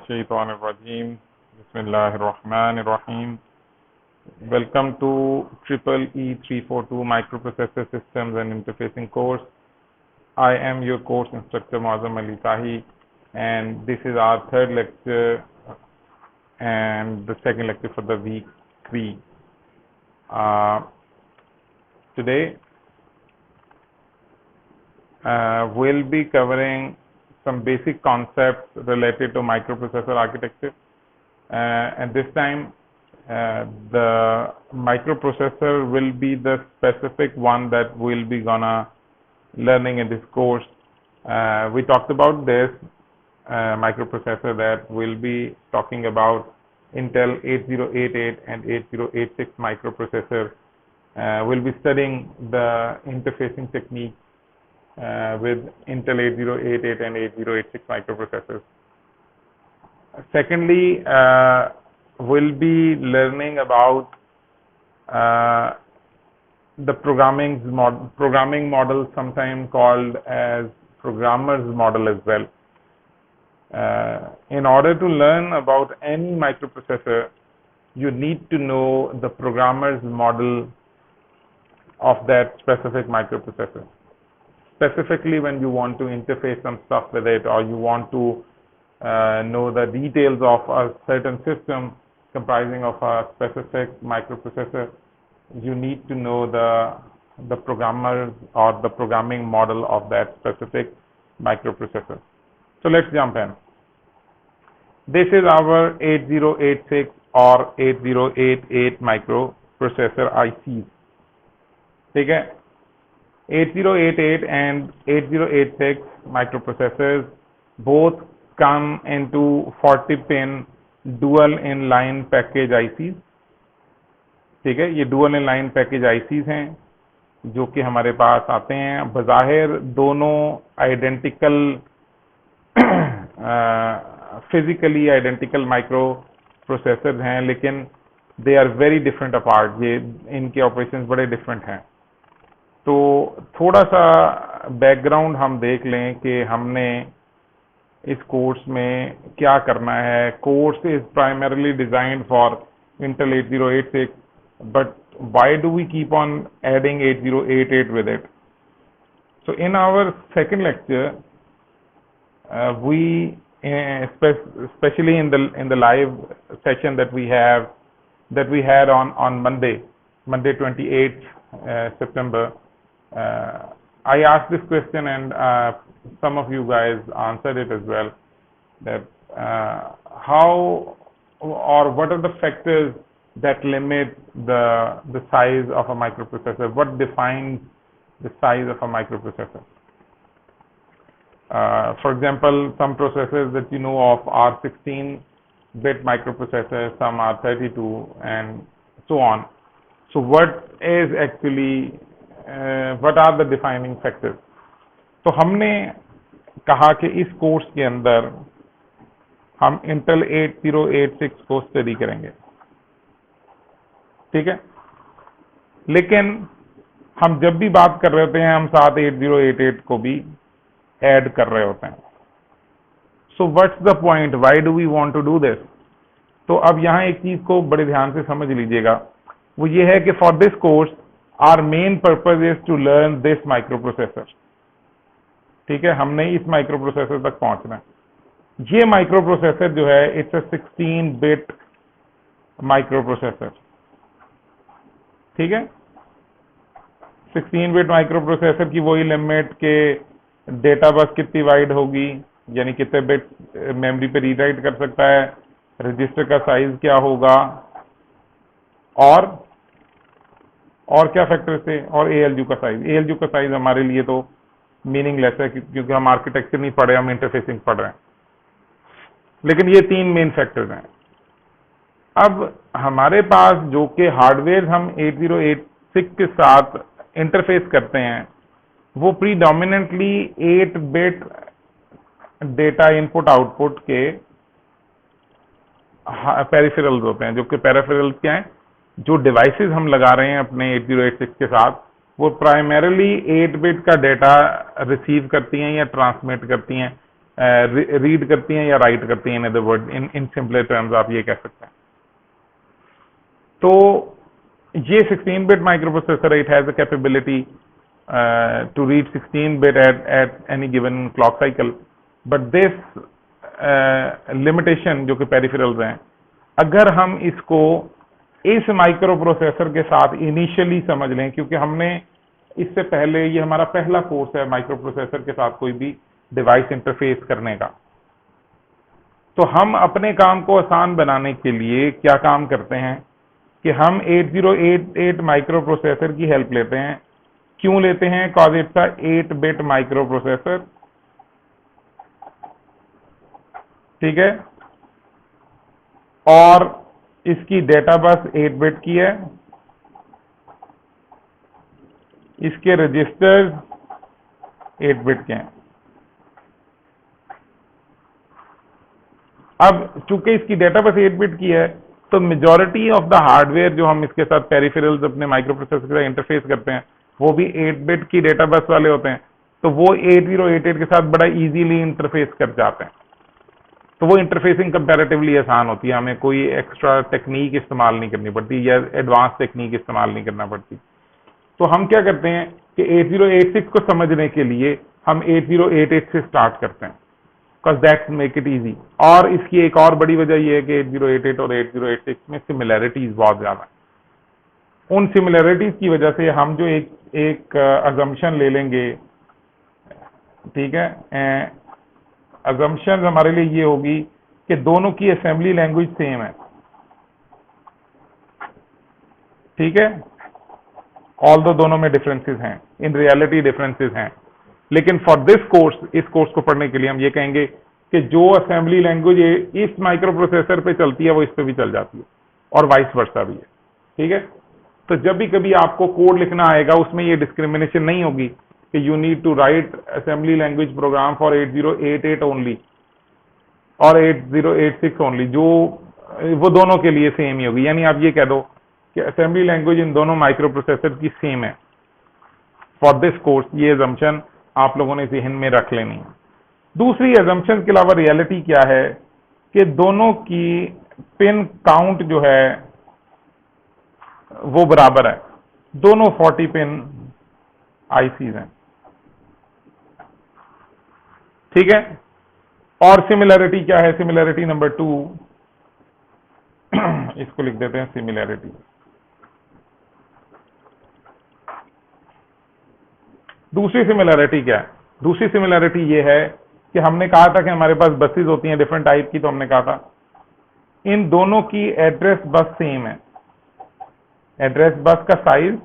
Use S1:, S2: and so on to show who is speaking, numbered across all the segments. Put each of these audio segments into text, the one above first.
S1: Minesh-shaytanir-rajim. Bismillahir-Rahmanir-Rahim. Welcome to EEE 342 Microprocessor Systems and Interfacing course. I am your course instructor Muazzam Ali Tahi, and this is our third lecture and the second lecture for the week 3. Today we'll be covering some basic concepts related to microprocessor architecture, and this time the microprocessor will be the specific one that we'll be gonna learning in this course. We talked about this microprocessor that we'll be talking about Intel 8088 and 8086 microprocessor. We'll be studying the interfacing technique with Intel 8088 and 8086 microprocessors. Secondly, we'll be learning about the programming model, sometimes called as programmer's model as well. In order to learn about any microprocessor, you need to know the programmer's model of that specific microprocessor. Specifically when you want to interface some stuff with it, or you want to know the details of a certain system comprising of a specific microprocessor, you need to know the programmer or the programming model of that specific microprocessor. So let's jump in. This is our 8086 or 8088 microprocessor ICs. Okay? 8088 and 8086 microprocessors both come into 40-pin dual inline package ICs. ठीक है, ये dual inline package ICs हैं जो कि हमारे पास आते हैं. बज़ाहिर दोनों identical physically identical micro processor हैं, लेकिन they are very different apart. ये इनके ऑपरेशंस बड़े डिफरेंट हैं. तो थोड़ा सा बैकग्राउंड हम देख लें कि हमने इस कोर्स में क्या करना है. Course is primarily designed for Intel 8086, but why do we keep on adding 8088 with it? So in our second lecture, we especially in the live session that we had on Monday 28th September, I asked this question, and some of you guys answered it as well, that how or what are the factors that limit the size of a microprocessor? What defines the size of a microprocessor? For example, some processors that you know of are 16-bit microprocessors, some are 32, and so on. So what is actually what are the defining factors? तो हमने कहा कि इस course के अंदर हम Intel 8086 को study करेंगे, ठीक है. लेकिन हम जब भी बात कर रहे होते हैं, हम साथ 8088 को भी ऐड कर रहे होते हैं. So what's the point, why do we want to do this? तो अब यहाँ एक चीज को बड़े ध्यान से समझ लीजिएगा. वो ये है कि for this course our main purpose is to learn this microprocessor. ठीक है, हमने इस माइक्रोप्रोसेसर तक पहुंचना है. ये माइक्रोप्रोसेसर जो है, इट्स अ 16-बिट माइक्रोप्रोसेसर. ठीक है, 16-बिट माइक्रोप्रोसेसर की वही लिमिट के डेटा बस कितनी वाइड होगी, यानी कितने बिट मेमोरी पे रीड राइट कर सकता है, रजिस्टर का साइज क्या होगा, और क्या फैक्टर्स थे, और ALU का साइज. ALU का साइज हमारे लिए तो मीनिंगलेस है क्योंकि हम आर्किटेक्चर नहीं पढ़े, हम इंटरफेसिंग पढ़ रहे हैं. लेकिन ये 3 मेन फैक्टर्स हैं. अब हमारे पास जो कि हार्डवेयर हम 8086 के साथ इंटरफेस करते हैं, वो प्रीडोमिनेंटली 8-बिट डेटा इनपुट आउटपुट के पेरिफेरल्स होते हैं. जो कि पेरिफेरल्स क्या हैं, जो डिवाइसेस हम लगा रहे हैं अपने 8086 के साथ, वो प्राइमरीली 8-बिट का डेटा रिसीव करती हैं या ट्रांसमिट करती हैं. रीड करती हैं या राइट करती हैं, in other word, in simpler terms आप ये कह सकते हैं। तो ये 16 bit micro processor, it has a capability to read 16 bit at any given clock cycle, but this limitation जो कि पेरिफेरल्स हैं, अगर हम इसको इस माइक्रो प्रोसेसर के साथ इनिशियली समझ लें, क्योंकि हमने इससे पहले, ये हमारा पहला कोर्स है माइक्रो प्रोसेसर के साथ कोई भी डिवाइस इंटरफेस करने का, तो हम अपने काम को आसान बनाने के लिए क्या काम करते हैं कि हम 8088 माइक्रो प्रोसेसर की हेल्प लेते हैं। क्यों लेते हैं? Cause it's a 8 bit micro processor, ठीक है, और इसकी डेटा बस 8 बिट की है, इसके रजिस्टर्स 8 बिट के हैं। अब चूंकि इसकी डेटा बस 8 बिट की है, तो मेजॉरिटी ऑफ द हार्डवेयर जो हम इसके साथ पेरिफेरल्स अपने माइक्रो प्रोसेसर के साथ इंटरफेस करते हैं, वो भी 8 बिट की डेटा बस वाले होते हैं, तो वो 8088 के साथ बड़ा इजीली इंटरफेस कर जाते हैं। तो वो इंटरफेसिंग कंपैरेटिवली आसान होती है, हमें कोई एक्स्ट्रा टेक्निक इस्तेमाल नहीं करनी पड़ती या एडवांस टेक्निक इस्तेमाल नहीं करना पड़ती। तो हम क्या करते हैं कि 8086 को समझने के लिए हम 8088 से स्टार्ट करते हैं, because that make it easy. और इसकी एक और बड़ी वजह यह है कि 8088 और 8086 में सिमिलैरिटीज बहुत ज्यादा है। उन सिमिलैरिटीज की वजह से हम जो एक अजम्पशन ले लेंगे, ठीक है, अजम्पशन हमारे लिए ये होगी कि दोनों की असेंबली लैंग्वेज सेम है, ठीक है, ऑल दो दोनों में डिफरेंसेस हैं, इन रियलिटी डिफरेंसेस हैं, लेकिन फॉर दिस कोर्स, इस कोर्स को पढ़ने के लिए हम ये कहेंगे कि जो असेंबली लैंग्वेज इस माइक्रो प्रोसेसर पे चलती है वो इस पे भी चल जाती है, और वाइस वर्सा भी है, ठीक है। तो जब भी कभी आपको कोड लिखना आएगा, उसमें ये डिस्क्रिमिनेशन नहीं होगी कि you need to write assembly language program for 8088 only और 8086 ओनली, जो वो दोनों के लिए सेम ही होगी। यानी आप ये कह दो कि असेंबली लैंग्वेज इन दोनों माइक्रो प्रोसेसर की सेम है। फॉर दिस कोर्स ये अजम्पशन आप लोगों ने जहन में रख लेनी है। दूसरी अजम्पशन के अलावा रियलिटी क्या है कि दोनों की पिन काउंट जो है वो बराबर है, दोनों 40 पिन आईसीज हैं, ठीक है। और सिमिलैरिटी क्या है? सिमिलैरिटी नंबर 2, इसको लिख देते हैं सिमिलैरिटी। दूसरी सिमिलैरिटी क्या है? दूसरी सिमिलैरिटी ये है कि हमने कहा था कि हमारे पास बसेस होती हैं डिफरेंट टाइप की, तो हमने कहा था इन दोनों की एड्रेस बस सेम है, एड्रेस बस का साइज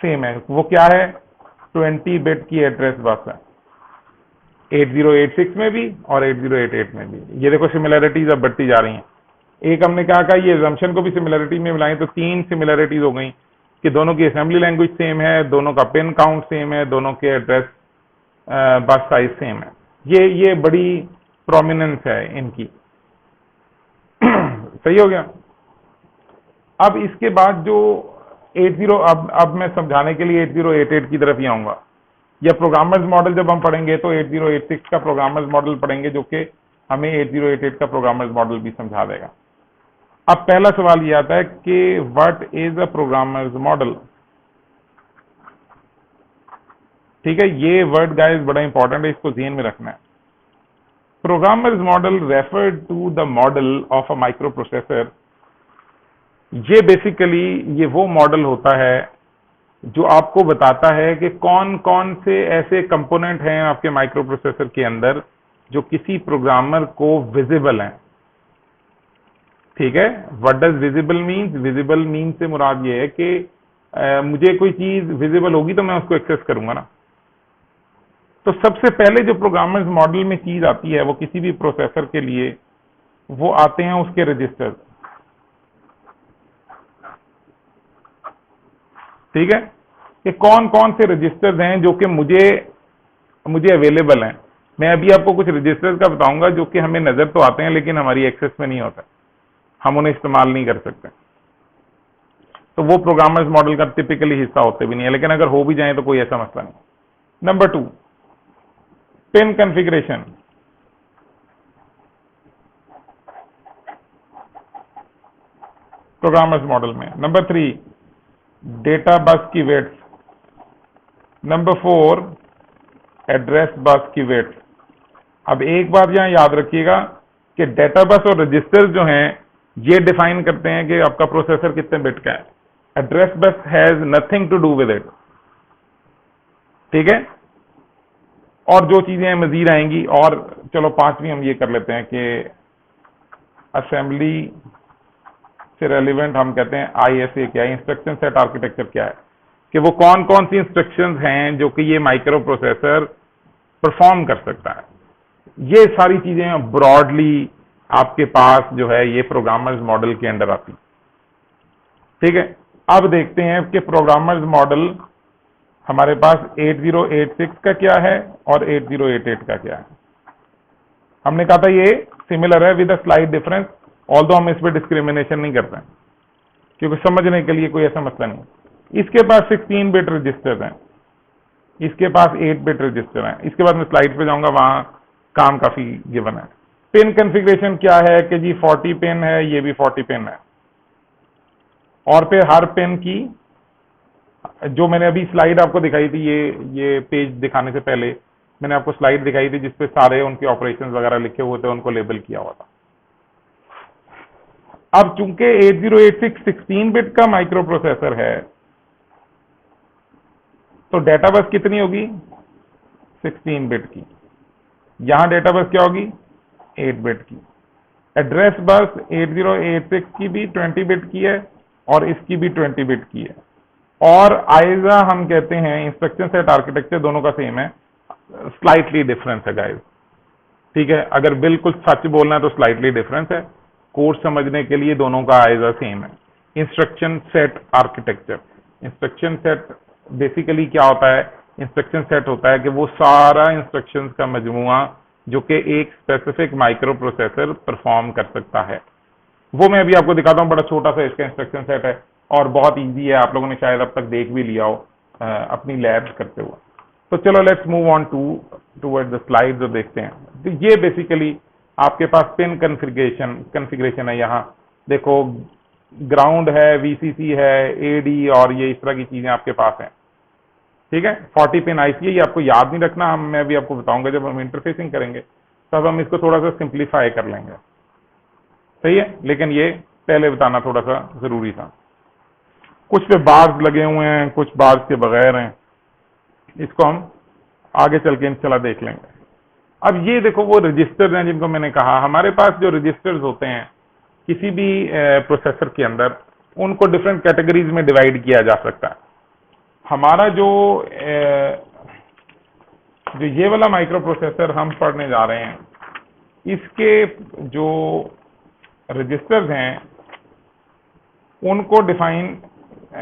S1: सेम है। वो क्या है? 20 बिट की एड्रेस बस है, 8086 में भी और 8088 में भी। ये देखो सिमिलैरिटीज अब बढ़ती जा रही हैं। एक हमने क्या कहा, ये अजम्पशन को भी सिमिलैरिटी में मिलाएं तो 3 सिमिलैरिटीज हो गई कि दोनों की असेंबली लैंग्वेज सेम है, दोनों का पिन काउंट सेम है, दोनों के एड्रेस बस साइज सेम है। ये बड़ी प्रोमिनेंस है इनकी। सही हो गया। अब इसके बाद जो 80, अब मैं समझाने के लिए 8088 की तरफ ही आऊंगा, या प्रोग्रामर्स मॉडल जब हम पढ़ेंगे तो 8086 का प्रोग्रामर्स मॉडल पढ़ेंगे, जो कि हमें 8088 का प्रोग्रामर्स मॉडल भी समझा देगा। अब पहला सवाल ये आता है कि what is a programmers model, ठीक है। ये वर्ड गाइस बड़ा इंपॉर्टेंट है, इसको ध्यान में रखना है। Programmers model refer to the model of a micro processor. ये बेसिकली ये वो मॉडल होता है जो आपको बताता है कि कौन कौन से ऐसे कंपोनेंट हैं आपके माइक्रो प्रोसेसर के अंदर जो किसी प्रोग्रामर को विजिबल हैं, ठीक है। What does visible means? Visible means से मुराद ये है कि मुझे कोई चीज विजिबल होगी तो मैं उसको एक्सेस करूंगा ना। तो सबसे पहले जो प्रोग्रामर्स मॉडल में चीज आती है वो किसी भी प्रोसेसर के लिए वो आते हैं उसके रजिस्टर्स, ठीक है, कि कौन कौन से रजिस्टर्स हैं जो कि मुझे अवेलेबल हैं। मैं अभी आपको कुछ रजिस्टर्स का बताऊंगा जो कि हमें नजर तो आते हैं लेकिन हमारी एक्सेस में नहीं होता, हम उन्हें इस्तेमाल नहीं कर सकते। तो वो प्रोग्रामर्स मॉडल का टिपिकली हिस्सा होते भी नहीं है, लेकिन अगर हो भी जाए तो कोई ऐसा मसला नहीं। Number 2, pin configuration, programmers model में। नंबर 3 डेटा बस की वेट्स। नंबर 4 एड्रेस बस की वेट्स। अब एक बात यहां याद रखिएगा कि डेटा बस और रजिस्टर जो हैं ये डिफाइन करते हैं कि आपका प्रोसेसर कितने बिट का है। Address bus has nothing to do with it, ठीक है। और जो चीजें मजीद आएंगी, और चलो 5वीं हम ये कर लेते हैं कि असेंबली से रेलिवेंट हम कहते हैं ISA क्या है, इंस्ट्रक्शन सेट आर्किटेक्चर क्या है, कि वो कौन कौन सी इंस्ट्रक्शंस हैं जो कि ये माइक्रो प्रोसेसर परफॉर्म कर सकता है। ये सारी चीजें ब्रॉडली आपके पास जो है ये प्रोग्रामर्स मॉडल के अंडर आती, ठीक है। अब देखते हैं कि प्रोग्रामर्स मॉडल हमारे पास 8086 का क्या है और 8088 का क्या है। हमने कहा था ये सिमिलर है with a slight difference, although हम इस पर डिस्क्रिमिनेशन नहीं करते हैं क्योंकि समझने के लिए कोई ऐसा मसला नहीं। इसके पास 16 बिट रजिस्टर हैं, इसके पास 8 बिट रजिस्टर हैं। इसके बाद मैं स्लाइड पे जाऊंगा, वहां काम काफी गिवन है। पिन कॉन्फ़िगरेशन क्या है कि जी 40 पिन है, ये भी 40 पिन है। और फिर हर पिन की, जो मैंने अभी स्लाइड आपको दिखाई थी, ये पेज दिखाने से पहले मैंने आपको स्लाइड दिखाई थी जिसपे सारे उनके ऑपरेशंस वगैरह लिखे हुए थे, उनको लेबल किया हुआ था। अब चूंकि 8086 16 बिट का माइक्रो प्रोसेसर है, तो डेटा बस कितनी होगी 16 बिट की। यहां डेटा बस क्या होगी 8 बिट की। एड्रेस बस 8086 की भी 20 बिट की है और इसकी भी 20 बिट की है। और आइजा हम कहते हैं इंस्ट्रक्शन सेट आर्किटेक्चर दोनों का सेम है, स्लाइटली डिफरेंस है गाइस, ठीक है। अगर बिल्कुल सच बोलना है तो स्लाइटली डिफरेंस है, कोर्स समझने के लिए दोनों का आइजा सेम है। Instruction set architecture, instruction set basically क्या होता है, इंस्ट्रक्शन सेट होता है कि वो सारा इंस्ट्रक्शंस का मजमुआ जो कि एक स्पेसिफिक माइक्रो प्रोसेसर परफॉर्म कर सकता है। वो मैं अभी आपको दिखाता हूं, बड़ा छोटा सा इसका इंस्ट्रक्शन सेट है और बहुत इजी है, आप लोगों ने शायद अब तक देख भी लिया हो अपनी लैब्स करते हुए। तो चलो let's move on toward the slide, जो देखते हैं। तो ये बेसिकली आपके पास पिन कॉन्फ़िगरेशन है। यहाँ देखो ग्राउंड है, VCC है, AD और ये इस तरह की चीजें आपके पास हैं, ठीक है। 40 पिन IC है, ये आपको याद नहीं रखना, मैं अभी आपको बताऊंगा जब हम इंटरफेसिंग करेंगे तब हम इसको थोड़ा सा सिंप्लीफाई कर लेंगे, सही है। लेकिन ये पहले बताना थोड़ा सा जरूरी था। कुछ पे बार्स लगे हुए हैं, कुछ बार्स के बगैर हैं, इसको हम आगे चल के इंशाल्लाह देख लेंगे। अब ये देखो वो रजिस्टर्स हैं जिनको मैंने कहा, हमारे पास जो रजिस्टर्स होते हैं किसी भी प्रोसेसर के अंदर, उनको डिफरेंट कैटेगरीज में डिवाइड किया जा सकता है। हमारा जो ये वाला माइक्रो प्रोसेसर हम पढ़ने जा रहे हैं, इसके जो रजिस्टर्स हैं उनको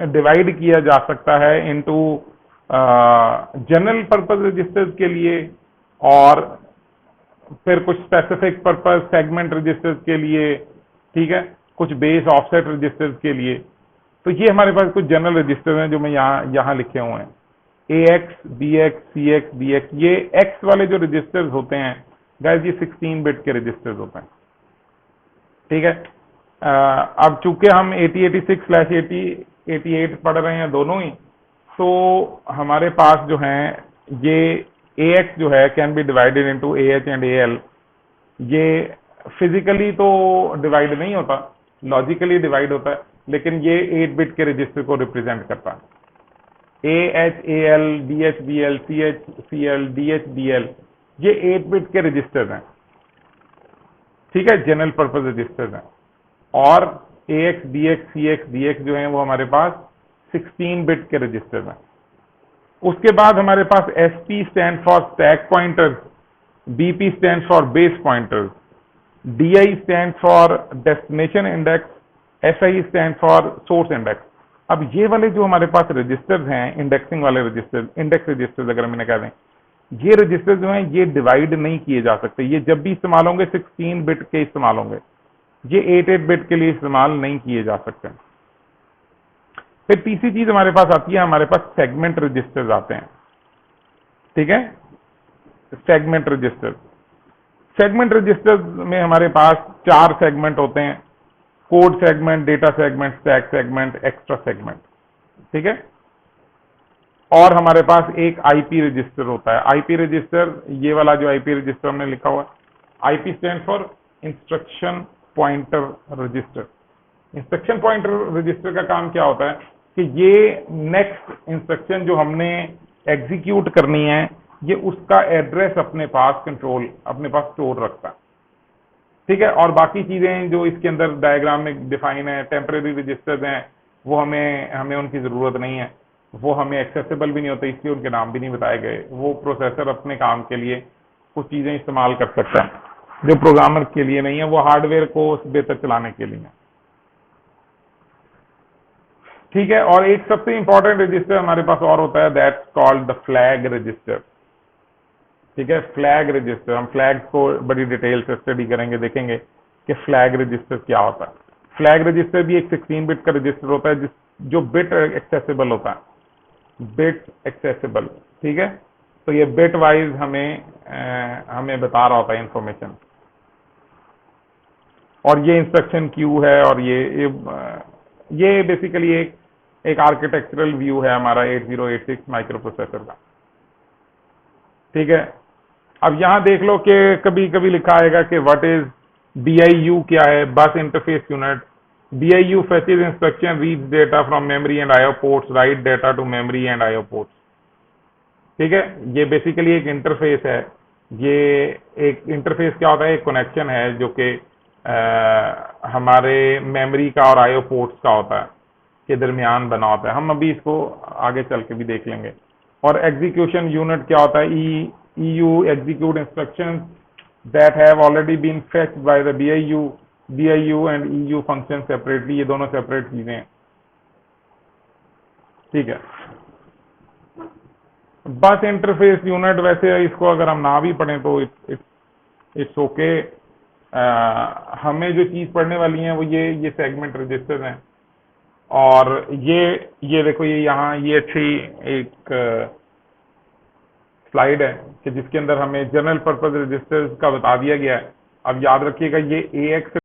S1: डिवाइड किया जा सकता है इनटू जनरल पर्पस रजिस्टर्स के लिए, और फिर कुछ स्पेसिफिक पर्पस सेगमेंट रजिस्टर्स के लिए, ठीक है, कुछ बेस ऑफसेट रजिस्टर्स के लिए। तो ये हमारे पास कुछ जनरल रजिस्टर हैं जो मैं यहाँ लिखे हुए हैं, AX, BX, CX, DX। ये X वाले जो रजिस्टर्स होते हैं गाइस, ये 16 बिट के रजिस्टर्स होते हैं, ठीक है। अब चूंकि हम 8086/8088 पढ़ रहे हैं दोनों ही, तो हमारे पास जो है ये AX जो है can be divided into AH and AL। ये फिजिकली तो डिवाइड नहीं होता, लॉजिकली डिवाइड होता है, लेकिन ये 8 बिट के रजिस्टर को रिप्रेजेंट करता है। AH, AL, DH, BL, CH, CL, DH, DL, ये 8 बिट के रजिस्टर्स हैं, ठीक है, जनरल पर्पस रजिस्टर्स हैं। और AX, BX, CX, DX जो हैं वो हमारे पास 16 बिट के रजिस्टर्स हैं। उसके बाद हमारे पास SP stand for stack pointers, BP stand for base pointers, DI stand for destination index, SI stand for source index. अब ये वाले जो हमारे पास रजिस्टर्स हैं, इंडेक्सिंग वाले रजिस्टर्स, इंडेक्स रजिस्टर्स अगर मैंने कह दें, ये रजिस्टर्स जो हैं ये डिवाइड नहीं किए जा सकते। ये जब भी इस्तेमाल होंगे 16 बिट के इस्तेमाल होंगे, ये 8 बिट के लिए इस्तेमाल नहीं किए जा सकते। फिर तीसरी चीज हमारे पास आती है, हमारे पास सेगमेंट रजिस्टर्स आते हैं, ठीक है। Segment register. सेगमेंट रजिस्टर में हमारे पास 4 सेगमेंट होते हैं, code segment, data segment, stack segment, extra segment, ठीक है। और हमारे पास एक आईपी रजिस्टर होता है। आईपी रजिस्टर, ये वाला जो आईपी रजिस्टर हमने लिखा हुआ है, IP stand for instruction pointer register. Instruction pointer register का काम क्या होता है कि ये नेक्स्ट इंस्ट्रक्शन जो हमने एग्जीक्यूट करनी है, ये उसका एड्रेस अपने पास स्टोर रखता है, ठीक है। और बाकी चीजें जो इसके अंदर डायग्राम में डिफाइन है, टेम्परेरी रजिस्टर्स हैं, वो हमें उनकी जरूरत नहीं है, वो हमें एक्सेसिबल भी नहीं होते, इसलिए उनके नाम भी नहीं बताए गए। वो प्रोसेसर अपने काम के लिए कुछ चीजें इस्तेमाल कर सकता है जो प्रोग्रामर के लिए नहीं है, वो हार्डवेयर को बेहतर चलाने के लिए, ठीक है। और एक सबसे इंपॉर्टेंट रजिस्टर हमारे पास और होता है, that's called the flag register, ठीक है। फ्लैग रजिस्टर, हम फ्लैग को बड़ी डिटेल से स्टडी करेंगे, देखेंगे कि फ्लैग रजिस्टर क्या होता है। फ्लैग रजिस्टर भी एक 16 बिट का रजिस्टर होता है जो बिट एक्सेसिबल होता है, बिट एक्सेसिबल, ठीक है। तो ये बिट वाइज हमें बता रहा होता है इंफॉर्मेशन। और ये इंस्ट्रक्शन क्यू है, और ये बेसिकली एक आर्किटेक्चरल व्यू है हमारा 8086 माइक्रो प्रोसेसर का, ठीक है। अब यहां देख लो कि कभी कभी लिखा आएगा कि व्हाट इज BIU, क्या है, बस interface unit. BIU fetches instruction, reads data from memory and IO ports, write data to memory and IO ports, ठीक है। ये बेसिकली एक इंटरफेस है। ये एक इंटरफेस क्या होता है, एक कनेक्शन है जो कि हमारे मेमोरी का और IO पोर्ट्स का होता है, के दरमियान बना होता है। हम अभी इसको आगे चल के भी देख लेंगे। और एग्जीक्यूशन यूनिट क्या होता है, EU execute instructions that have already been fetched by the BIU and EU function separately, ये दोनों सेपरेट चीजें हैं, ठीक है। बस इंटरफेस यूनिट, वैसे इसको अगर हम ना भी पढ़ें तो इट्स ओके। हमें जो चीज पढ़ने वाली है वो ये सेगमेंट रजिस्टर हैं। और ये देखो, ये यहाँ ये अच्छी एक स्लाइड है कि जिसके अंदर हमें जनरल पर्पज रजिस्टर्स का बता दिया गया है। अब याद रखिएगा, ये AX